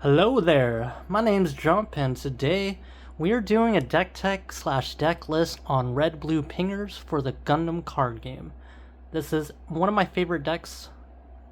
Hello there, my name's Jump, and today we are doing a deck tech / deck list on red blue pingers for the Gundam card game. This is one of my favorite decks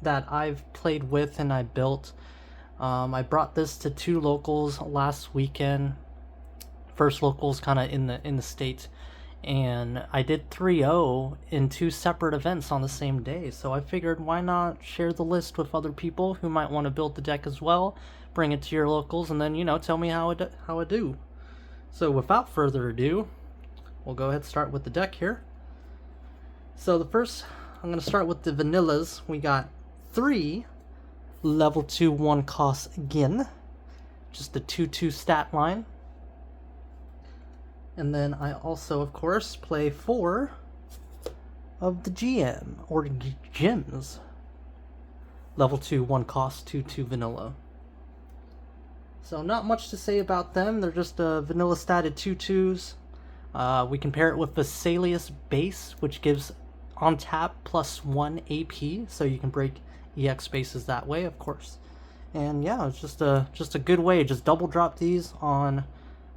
that I've played with and I built. I brought this to 2 locals last weekend. First locals kind of in the state, and I did 3-0 in 2 separate events on the same day. So I figured, why not share the list with other people who might want to build the deck as well, bring it to your locals, and then tell me how it do. So without further ado, we'll go ahead and start with the deck here. So I'm going to start with the vanillas. We got 3 level 2 1 cost again, just the 2/2 stat line. And then I also, of course, play 4 of the GM, or gems. Level 2 1 cost 2/2 vanilla. So not much to say about them. They're just vanilla statted 2/2s. We can pair it with Vesalius base, which gives on tap +1 AP, so you can break EX bases that way, of course. And yeah, it's just a good way. Just double drop these on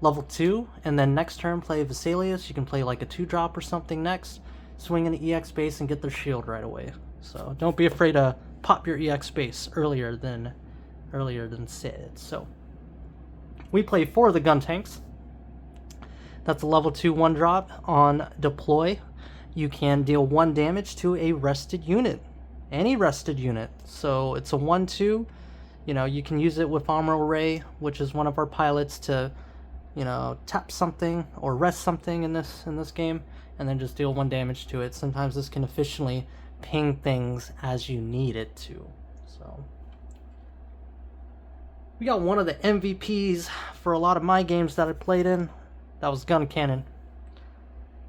level 2, and then next turn play Vesalius. You can play like a 2-drop or something next, swing an EX base and get their shield right away. So don't be afraid to pop your EX base earlier than said. So we play 4 of the gun tanks. That's a level 2 1-drop. On deploy, you can deal 1 damage to a rested unit, any rested unit. So it's a 1/2. You can use it with Armor Ray, which is one of our pilots, to tap something or rest something in this game, and then just deal 1 damage to it. Sometimes this can efficiently ping things as you need it to. So we got one of the MVPs for a lot of my games that I played in. That was Gun Cannon.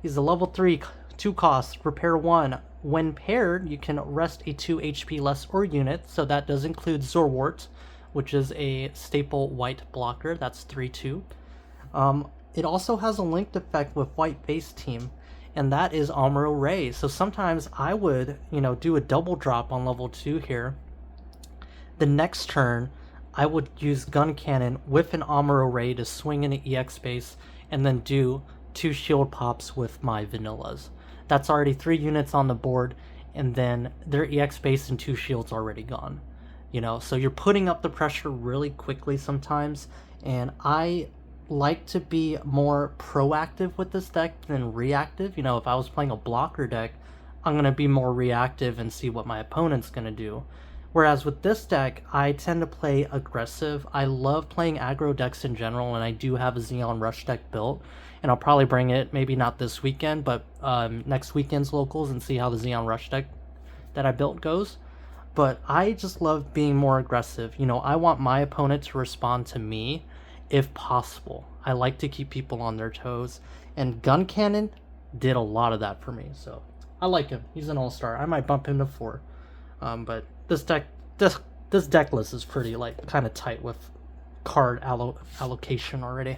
He's a level 3 2 cost, repair 1. When paired, you can rest a 2 HP less or unit, so that does include Zorwart, which is a staple white blocker. That's 3/2. It also has a linked effect with white base team, and that is Armor Ray. So sometimes I would, do a double drop on level 2 here. The next turn, I would use Gun Cannon with an Armor Ray to swing in an EX base, and then do 2 shield pops with my vanillas. That's already 3 units on the board, and then their EX base and 2 shields already gone. So you're putting up the pressure really quickly sometimes, and I like to be more proactive with this deck than reactive. If I was playing a blocker deck, I'm going to be more reactive and see what my opponent's going to do. Whereas with this deck, I tend to play aggressive. I love playing aggro decks in general, and I do have a Xeon Rush deck built, and I'll probably bring it, maybe not this weekend, but next weekend's locals, and see how the Xeon Rush deck that I built goes. But I just love being more aggressive. I want my opponent to respond to me if possible. I like to keep people on their toes, and Gun Cannon did a lot of that for me, so I like him. He's an all-star. I might bump him to 4. But this deck list is pretty kind of tight with card allocation already.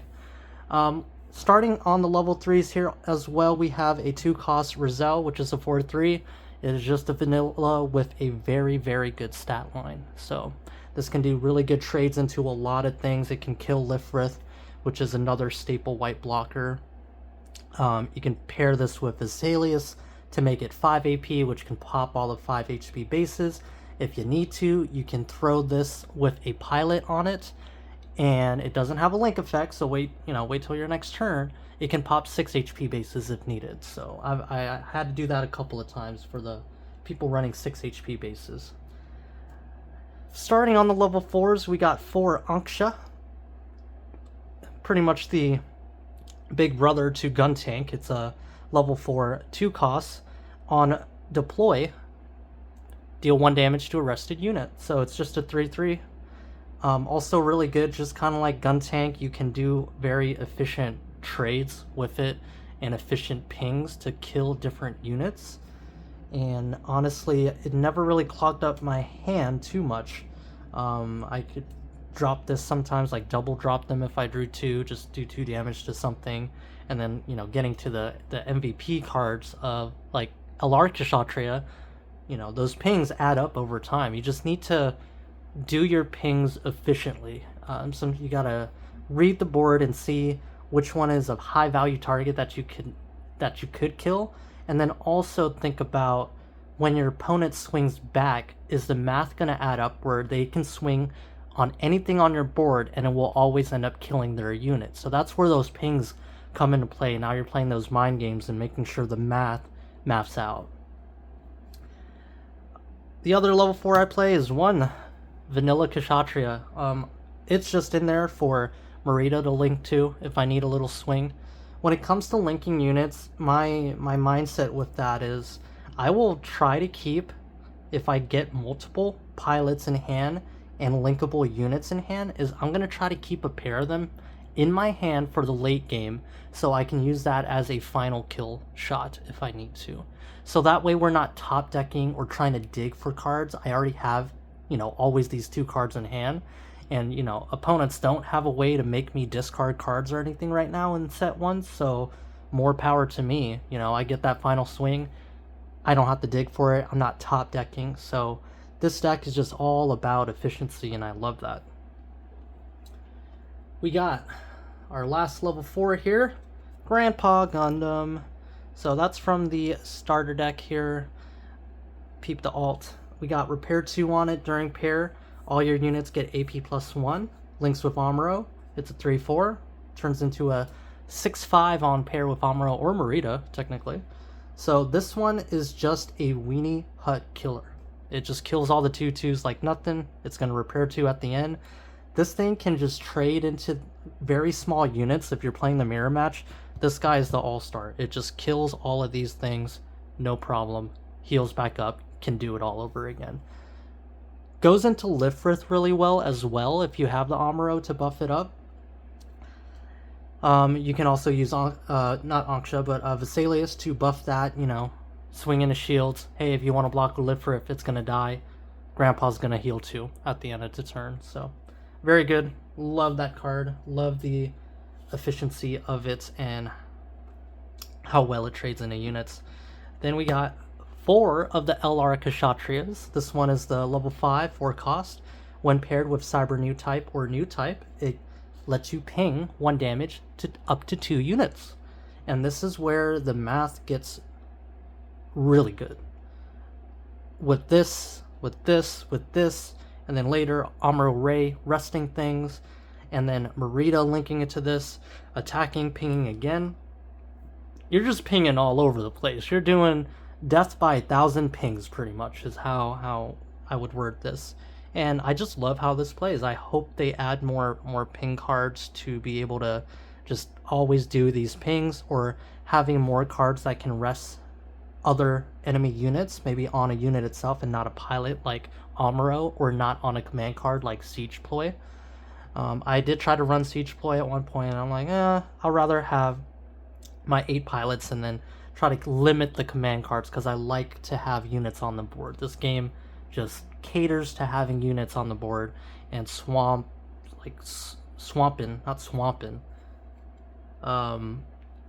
Starting on the level 3s here as well, we have a 2 cost Rizal, which is a 4/3. It is just a vanilla with a very, very good stat line. So this can do really good trades into a lot of things. It can kill Lifrith, which is another staple white blocker. You can pair this with Vesalius to make it 5 AP, which can pop all of 5 HP bases. If you need to, you can throw this with a pilot on it, and it doesn't have a link effect, so wait till your next turn. It can pop 6 HP bases if needed. So I had to do that a couple of times for the people running 6 HP bases. Starting on the level 4s, we got 4 Anksha. Pretty much the big brother to Gun Tank. It's a level 4 2 cost. On deploy, deal 1 damage to a rested unit. So it's just a 3/3. Also really good, just kind of like Gun Tank, you can do very efficient trades with it and efficient pings to kill different units. And honestly, it never really clogged up my hand too much. I could drop this sometimes, like double drop them if I drew 2, just do 2 damage to something, and then getting to the MVP cards of like Alarkishatria, those pings add up over time. You just need to do your pings efficiently. So you gotta read the board and see which one is a high value target that you could kill, and then also think about when your opponent swings back, is the math gonna add up where they can swing on anything on your board and it will always end up killing their unit. So that's where those pings come into play. Now you're playing those mind games and making sure the maths out. The other level 4 I play is one vanilla Kshatriya. It's just in there for Marita to link to if I need a little swing. When it comes to linking units, my mindset with that is I will try to keep, if I get multiple pilots in hand and linkable units in hand, is I'm going to try to keep a pair of them in my hand for the late game so I can use that as a final kill shot if I need to. So that way we're not top decking or trying to dig for cards. I already have, always these 2 cards in hand. And, opponents don't have a way to make me discard cards or anything right now in set 1, so more power to me. I get that final swing. I don't have to dig for it. I'm not top decking, so this deck is just all about efficiency, and I love that. We got our last level 4 here, Grandpa Gundam. So that's from the starter deck here. Peep the alt. We got Repair 2 on it during pair. All your units get AP +1. Links with Amuro. It's a 3/4. Turns into a 6/5 on pair with Amuro or Marita, technically. So this one is just a weenie hut killer. It just kills all the 2/2s like nothing. It's going to repair 2 at the end. This thing can just trade into very small units if you're playing the mirror match. This guy is the all-star. It just kills all of these things, no problem. Heals back up, can do it all over again. Goes into Lifrith really well as well if you have the Amuro to buff it up. You can also use, not Anksha, but Vesalius to buff that, swing into shields. Hey, if you want to block a Lifrith, it's going to die. Grandpa's going to heal too at the end of the turn. So, very good. Love that card. Love the efficiency of it and how well it trades into units. Then we got 4 of the LR Kshatriyas. This one is the level 5 for cost. When paired with Cyber New Type or New Type, it lets you ping 1 damage to up to 2 units. And this is where the math gets really good. With this, and then later Amuro Ray resting things, and then Marita linking it to this, attacking, pinging again. You're just pinging all over the place. You're doing death by 1,000 pings, pretty much, is how I would word this. And I just love how this plays. I hope they add more ping cards to be able to just always do these pings, or having more cards that can rest other enemy units, maybe on a unit itself and not a pilot like Amuro, or not on a command card like Siege Ploy. I did try to run Siege Ploy at one point, and I'm like, I'll rather have my 8 pilots and then try to limit the command cards, because I like to have units on the board. This game just caters to having units on the board, and swamping,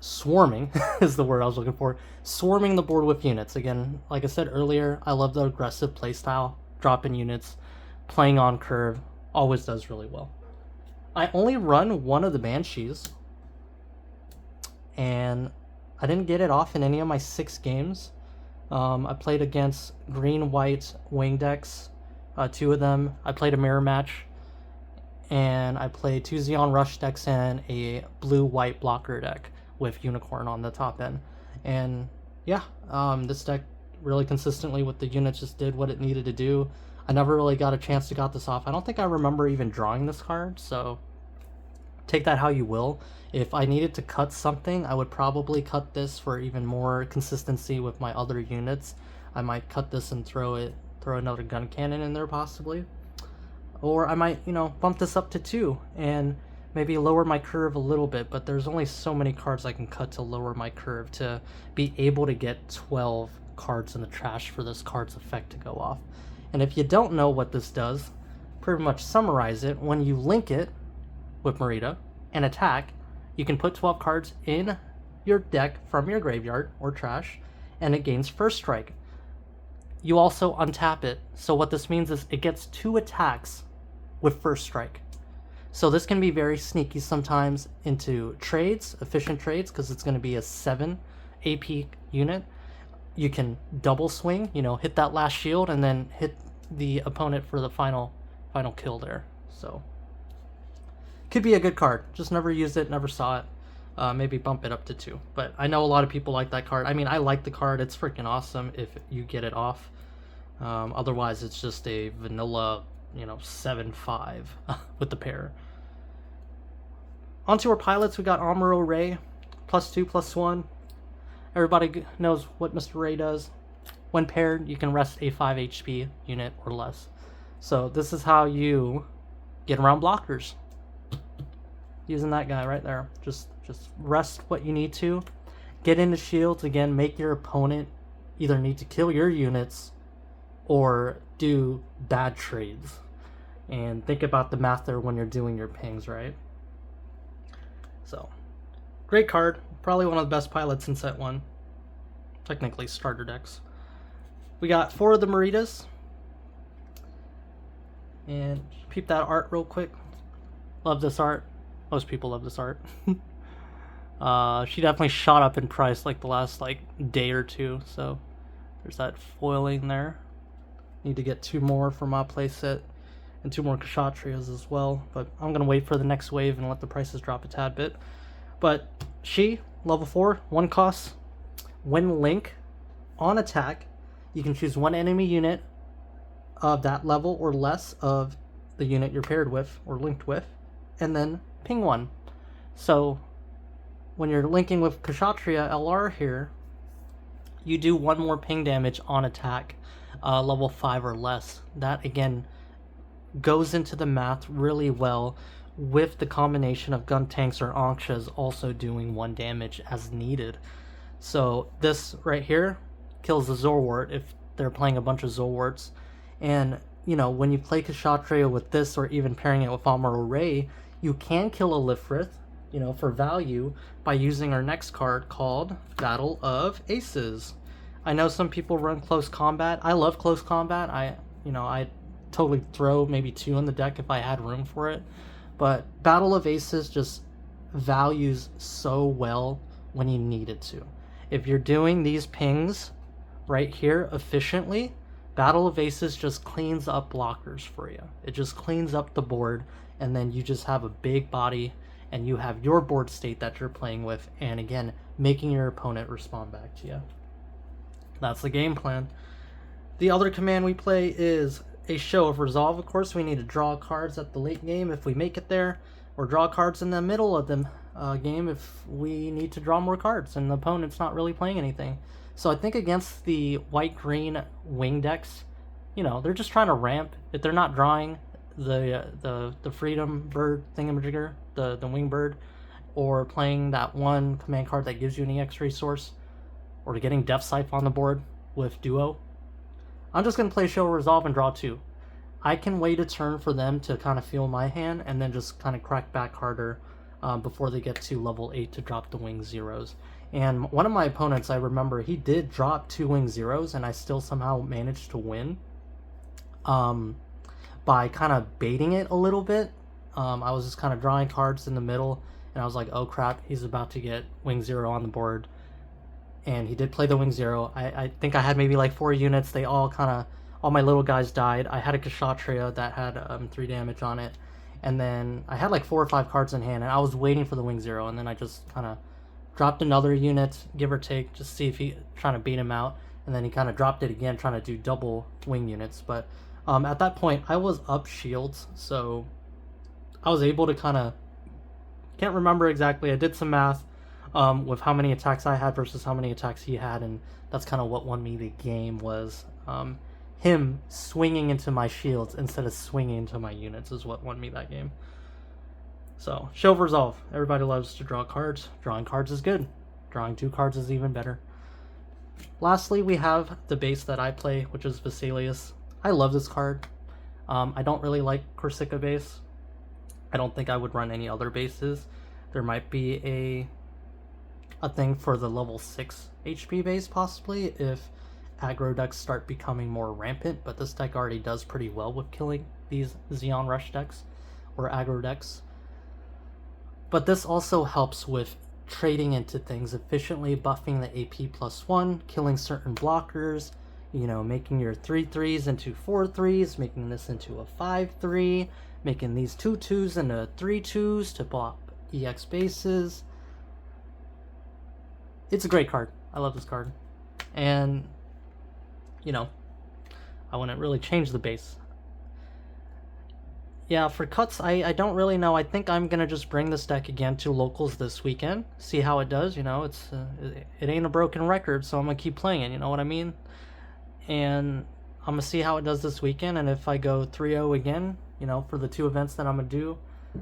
swarming is the word I was looking for. Swarming the board with units. Again, like I said earlier, I love the aggressive playstyle, dropping units, playing on curve, always does really well. I only run one of the Banshees, and I didn't get it off in any of my 6 games. I played against green-white wing decks, 2 of them. I played a mirror match, and I played 2 Xeon Rush decks and a blue-white blocker deck with Unicorn on the top end. And yeah, this deck really consistently with the units just did what it needed to do. I never really got a chance to got this off. I don't think I remember even drawing this card, so take that how you will. If I needed to cut something, I would probably cut this for even more consistency with my other units. I might cut this and throw another gun cannon in there possibly. Or I might, bump this up to 2 and maybe lower my curve a little bit, but there's only so many cards I can cut to lower my curve to be able to get 12 cards in the trash for this card's effect to go off. And if you don't know what this does, pretty much summarize it. When you link it with Marita and attack, you can put 12 cards in your deck from your graveyard or trash, and it gains first strike. you also untap it. So what this means is it gets 2 attacks with first strike. So this can be very sneaky sometimes into trades, efficient trades, because it's going to be a 7 AP unit. You can double swing, you know, hit that last shield and then hit the opponent for the final kill there. So could be a good card. Just never used it, never saw it. Maybe bump it up to 2. But I know a lot of people like that card. I mean, I like the card. It's freaking awesome if you get it off. Otherwise, it's just a vanilla, you know, 7/5 with the pair. Onto our pilots, we got Amuro Ray, +2/+1. Everybody knows what Mr. Ray does. When paired, you can rest a 5 HP unit or less. So this is how you get around blockers. Using that guy right there. Just rest what you need to. Get into shields, again, make your opponent either need to kill your units or do bad trades. And think about the math there when you're doing your pings, right? So, great card. Probably one of the best pilots in set 1. Technically starter decks. We got 4 of the Maritas. And peep that art real quick. Love this art. Most people love this art. She definitely shot up in price like the last day or two. So there's that foiling there. Need to get 2 more for my playset and 2 more Kshatriyas as well. But I'm gonna wait for the next wave and let the prices drop a tad bit. But she, level 4, 1 cost. When link on attack, you can choose 1 enemy unit of that level or less of the unit you're paired with or linked with, and then ping 1. So when you're linking with Kshatriya LR here, you do 1 more ping damage on attack, level 5 or less. That again goes into the math really well with the combination of gun tanks or Ankhshas also doing 1 damage as needed. So this right here kills the Zorwart if they're playing a bunch of Zorwarts. And you know, when you play Kshatriya with this or even pairing it with Amuro Ray, you can kill a Lifrith, you know, for value by using our next card called Battle of Aces. I know some people run close combat. I love close combat. I'd totally throw maybe 2 on the deck if I had room for it. But Battle of Aces just values so well when you need it to. If you're doing these pings right here efficiently, Battle of Aces just cleans up blockers for you. It just cleans up the board, and then you just have a big body, and you have your board state that you're playing with, and again, making your opponent respond back to you. That's the game plan. The other command we play is a Show of Resolve. Of course, we need to draw cards at the late game if we make it there, or draw cards in the middle of the game if we need to draw more cards and the opponent's not really playing anything. So I think against the white-green wing decks, you know, they're just trying to ramp. If they're not drawing the freedom bird thingamajigger, the wing bird, or playing that 1 command card that gives you an EX resource, or getting Death Scythe on the board with Duo, I'm just going to play Show of Resolve and draw 2. I can wait a turn for them to kind of feel my hand and then just kind of crack back harder before they get to level 8 to drop the wing zeros. And one of my opponents, I remember, he did drop 2 wing zeros and I still somehow managed to win by kind of baiting it a little bit. I was just kind of drawing cards in the middle and I was like, oh crap, he's about to get wing 0 on the board. And he did play the wing 0. I think I had maybe like 4 units. They all my little guys died. I had a Kshatriya that had 3 damage on it. And then I had like 4 or 5 cards in hand and I was waiting for the wing 0. And then I just kind of dropped another unit, give or take, just see if he trying to beat him out. And then he kind of dropped it again, trying to do double wing units. But at that point, I was up shields. So I was able to can't remember exactly. I did some math with how many attacks I had versus how many attacks he had. And that's kind of what won me the game was him swinging into my shields instead of swinging into my units is what won me that game. So, Show of Resolve. Everybody loves to draw cards. Drawing cards is good. Drawing 2 cards is even better. Lastly, we have the base that I play, which is Vesalius. I love this card. I don't really like Corsica base. I don't think I would run any other bases. There might be a thing for the level 6 HP base, possibly, if aggro decks start becoming more rampant, but this deck already does pretty well with killing these Xeon Rush decks or aggro decks. But this also helps with trading into things efficiently, buffing the AP +1, killing certain blockers, you know, making your 3/3s into 4/3s, making this into a 5/3, making these 2/2s into 3/2s to block EX bases. It's a great card. I love this card. And, you know, I wouldn't really change the base. Yeah, for cuts, I don't really know. I think I'm going to just bring this deck again to locals this weekend. See how it does, you know. It ain't a broken record, so I'm going to keep playing it, you know what I mean? And I'm going to see how it does this weekend, and if I go 3-0 again, you know, for the 2 events that I'm going to do,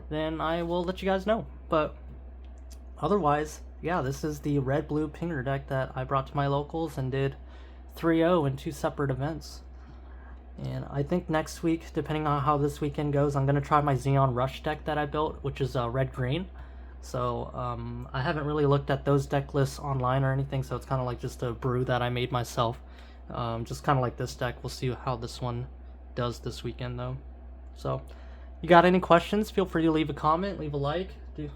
then I will let you guys know. But otherwise, yeah, this is the red-blue pinger deck that I brought to my locals and did 3-0 in 2 separate events. And I think next week, depending on how this weekend goes, I'm going to try my Xeon Rush deck that I built, which is red-green. So I haven't really looked at those deck lists online or anything, so it's kind of like just a brew that I made myself. Just kind of like this deck. We'll see how this one does this weekend, though. So, you got any questions? Feel free to leave a comment, leave a like, do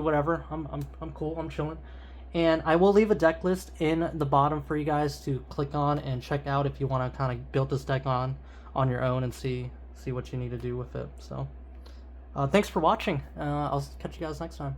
whatever. I'm cool. I'm chilling. And I will leave a deck list in the bottom for you guys to click on and check out if you want to kind of build this deck on your own and see what you need to do with it. So, thanks for watching. I'll catch you guys next time.